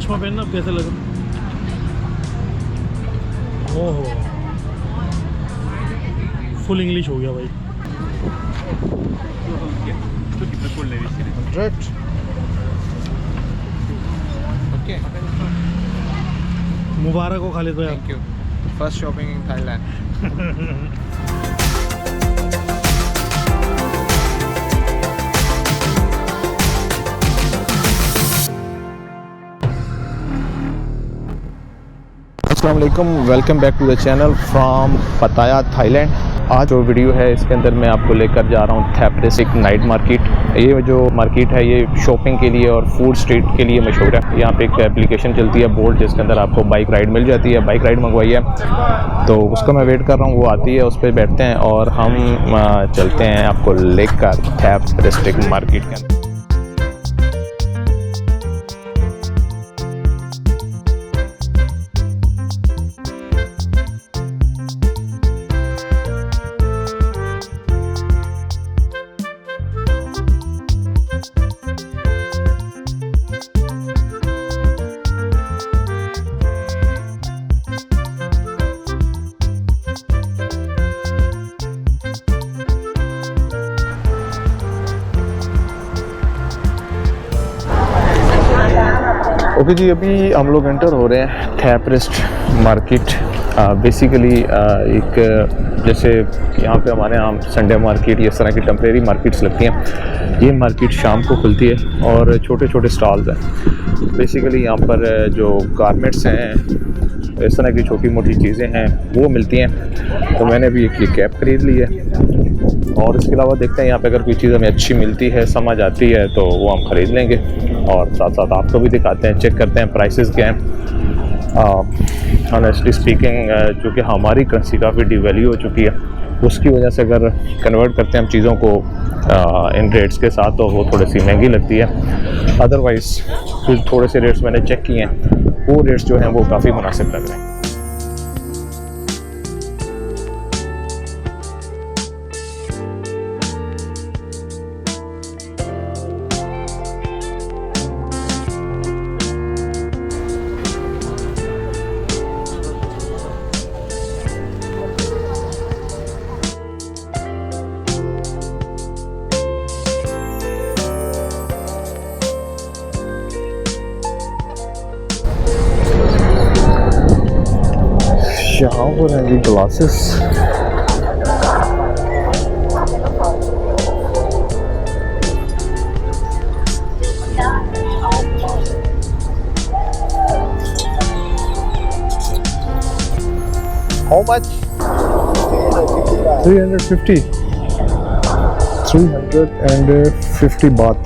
चश्मा पहनना अब कैसे लगा? ओहो, फुल इंग्लिश हो गया भाई। 100. Okay. मुबारक हो खालिद भाई। Thank you. First shopping in Thailand. अस्सलाम वालेकुम, welcome back to the channel from Pattaya Thailand. आज जो वीडियो है इसके अंदर मैं आपको लेकर जा रहा हूँ थेप रेसिक नाइट मार्केट। ये जो मार्केट है ये शॉपिंग के लिए और फूड स्ट्रीट के लिए मशहूर है। यहाँ पे एक एप्लीकेशन चलती है बोल्ट, जिसके अंदर आपको बाइक राइड मिल जाती है। बाइक राइड मंगवाई है तो उसका मैं वेट कर रहा हूँ, वो आती है, उस पर बैठते हैं और हम चलते हैं आपको लेकर थेप रेसिक मार्केट के अंदर। ओके जी, अभी हम लोग एंटर हो रहे हैं थेप रेसिक मार्केट। बेसिकली एक जैसे यहाँ पे हमारे यहाँ संडे मार्केट इस तरह की टेम्परेरी मार्केट्स लगती हैं, ये मार्केट शाम को खुलती है और छोटे छोटे स्टॉल्स हैं। बेसिकली यहाँ पर जो गारमेंट्स हैं, इस तरह की छोटी मोटी चीज़ें हैं वो मिलती हैं। तो मैंने भी एक ये कैप खरीद ली है और इसके अलावा देखते हैं यहाँ पे अगर कोई चीज़ हमें अच्छी मिलती है, समझ आती है तो वो हम ख़रीद लेंगे और साथ साथ आपको भी दिखाते हैं, चेक करते हैं प्राइसेस क्या हैं। ऑनेस्टली स्पीकिंग चूँकि हमारी करेंसी काफ़ी डिवैल्यू हो चुकी है, उसकी वजह से अगर कन्वर्ट करते हैं हम चीज़ों को इन रेट्स के साथ तो वो थोड़ी सी महंगी लगती है। अदरवाइज़ कुछ थोड़े से रेट्स मैंने चेक किए हैं, वो रेट्स जो हैं वो काफ़ी मुनासिब लग रहे हैं। यहाँ पर हैं जी ग्लासेस। How much? 350. 350 बात।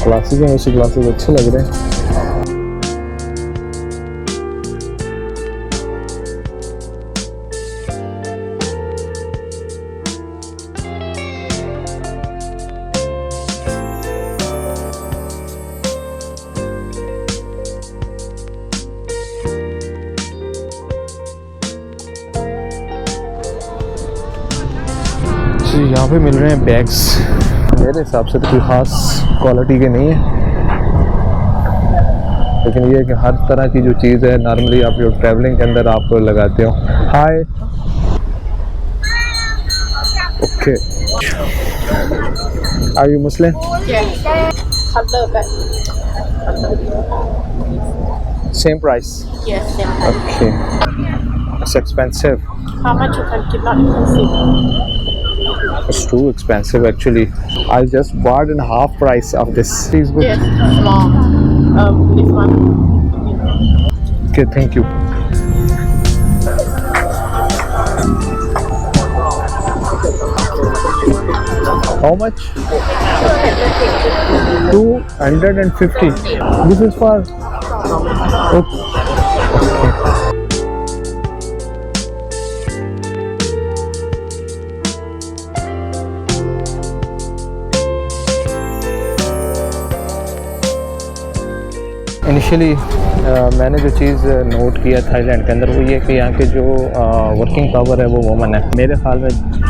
ग्लासेस हैं, वैसे ग्लासेस अच्छे लग रहे हैं। यहाँ पे मिल रहे हैं बैग्स, मेरे हिसाब से तो कोई ख़ास क्वालिटी के नहीं है, लेकिन ये है कि हर तरह की जो चीज़ है नॉर्मली आप जो ट्रैवलिंग के अंदर आप लगाते हो। Hi, okay, are you Muslim? Same price? Yes, same price. Okay, it's expensive. How much you can keep, not expensive? It's too expensive actually. I just bought in half price of this. Please good. Yes, small. This one. Okay, thank you. How much? 250. This is for. Okay. Initially मैंने जो चीज़ note किया Thailand के अंदर वो ये कि यहाँ के जो वर्किंग पावर है वो वुमन है। मेरे ख्याल में